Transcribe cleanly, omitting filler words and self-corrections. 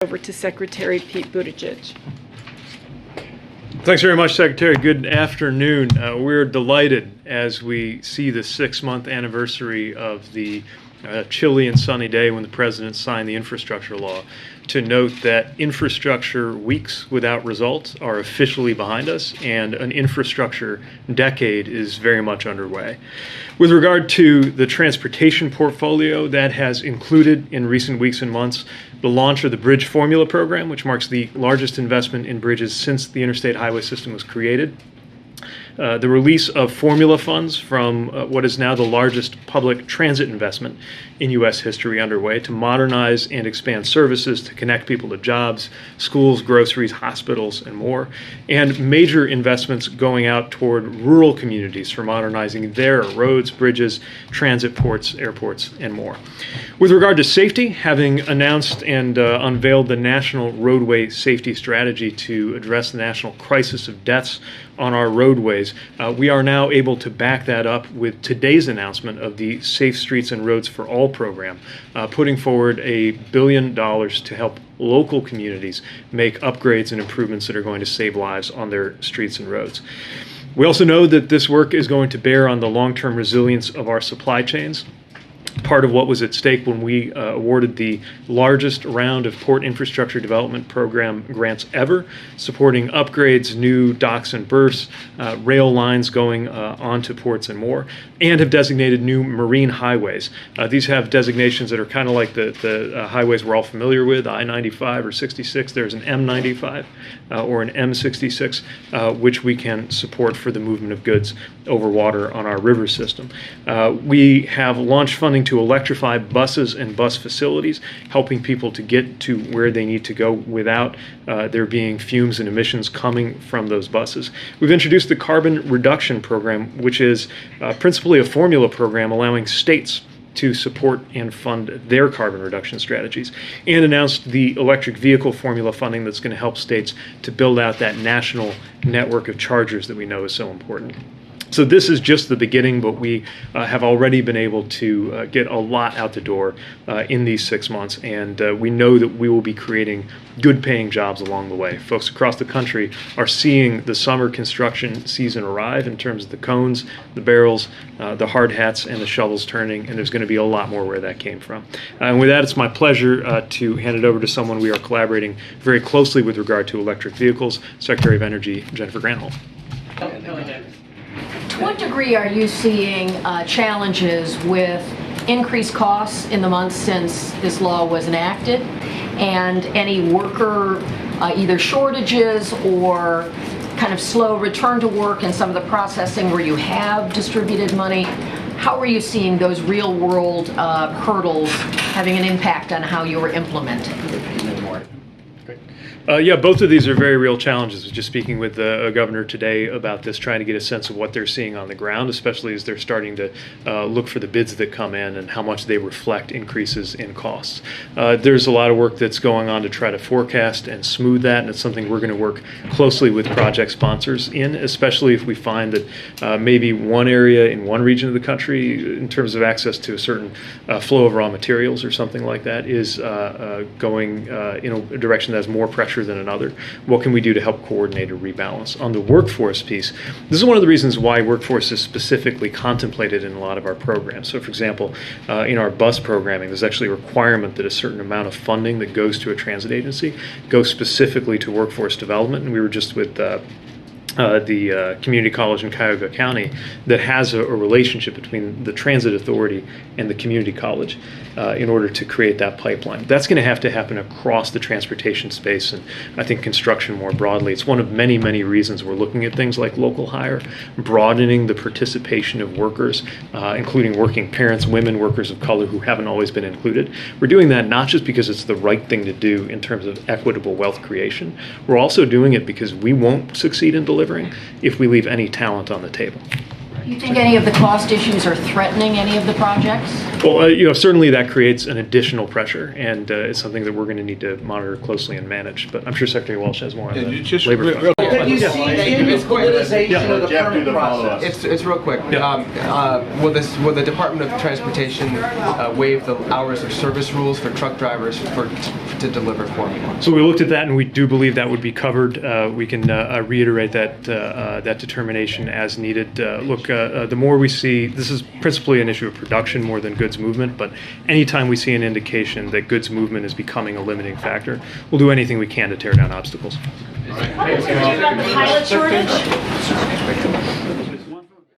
Over to Secretary Pete Buttigieg. Thanks very much, Secretary. Good afternoon. We're delighted as we see the 6-month anniversary of the chilly and sunny day when the President signed the infrastructure law to note that infrastructure weeks without results are officially behind us, and an infrastructure decade is very much underway. With regard to the transportation portfolio, that has included in recent weeks and months the launch of the Bridge Formula program, which marks the largest investment in bridges since the interstate highway system was created. The release of formula funds from what is now the largest public transit investment in U.S. history underway to modernize and expand services to connect people to jobs, schools, groceries, hospitals, and more. And major investments going out toward rural communities for modernizing their roads, bridges, transit ports, airports, and more. With regard to safety, having announced and unveiled the National Roadway Safety Strategy to address the national crisis of deaths on our roadways, we are now able to back that up with today's announcement of the Safe Streets and Roads for All program, putting forward $1 billion to help local communities make upgrades and improvements that are going to save lives on their streets and roads. We also know that this work is going to bear on the long-term resilience of our supply chains. Part of what was at stake when we awarded the largest round of port infrastructure development program grants ever, supporting upgrades, new docks and berths, rail lines going onto ports and more, and have designated new marine highways. These have designations that are kind of like the highways we're all familiar with, I-95 or 66. There's an M95 or an M66, which we can support for the movement of goods over water on our river system. We have launched funding to electrify buses and bus facilities, helping people to get to where they need to go without there being fumes and emissions coming from those buses. We've introduced the Carbon Reduction Program, which is principally a formula program allowing states to support and fund their carbon reduction strategies, and announced the electric vehicle formula funding that's going to help states to build out that national network of chargers that we know is so important. So this is just the beginning, but we have already been able to get a lot out the door in these 6 months, and we know that we will be creating good-paying jobs along the way. Folks across the country are seeing the summer construction season arrive in terms of the cones, the barrels, the hard hats, and the shovels turning, and there's going to be a lot more where that came from. And with that, it's my pleasure to hand it over to someone we are collaborating very closely with regard to electric vehicles, Secretary of Energy Jennifer Granholm. To what degree are you seeing challenges with increased costs in the months since this law was enacted, and any worker either shortages or kind of slow return to work in some of the processing where you have distributed money? How are you seeing those real world hurdles having an impact on how you're implementing? Yeah, both of these are very real challenges. I was just speaking with a governor today about this, trying to get a sense of what they're seeing on the ground, especially as they're starting to look for the bids that come in and how much they reflect increases in costs. There's a lot of work that's going on to try to forecast and smooth that, and it's something we're going to work closely with project sponsors in, especially if we find that maybe one area in one region of the country, in terms of access to a certain flow of raw materials or something like that, is going in a direction that has more pressure than another. What can we do to help coordinate or rebalance? On the workforce piece, this is one of the reasons why workforce is specifically contemplated in a lot of our programs. So for example, in our bus programming, there's actually a requirement that a certain amount of funding that goes to a transit agency goes specifically to workforce development. And we were just with the community college in Cuyahoga County that has a relationship between the transit authority and the community college in order to create that pipeline. That's going to happen across the transportation space, and I think construction more broadly. It's one of many, many reasons we're looking at things like local hire, broadening the participation of workers, including working parents, women, workers of color who haven't always been included. We're doing that not just because it's the right thing to do in terms of equitable wealth creation. We're also doing it because we won't succeed in delivering if we leave any talent on the table. Do you think any of the cost issues are threatening any of the projects? Well, certainly that creates an additional pressure, and it's something that we're going to need to monitor closely and manage. But I'm sure Secretary Walsh has more on the labor front. Have you seen any politicization of the permit process? It's real quick. Will the Department of Transportation waive the hours of service rules for truck drivers for to deliver Formula. So we looked at that, and we do believe that would be covered. We can reiterate that determination as needed. Look, the more we see, this is principally an issue of production more than goods movement, but anytime we see an indication that goods movement is becoming a limiting factor, we'll do anything we can to tear down obstacles. What is it about the pilot shortage?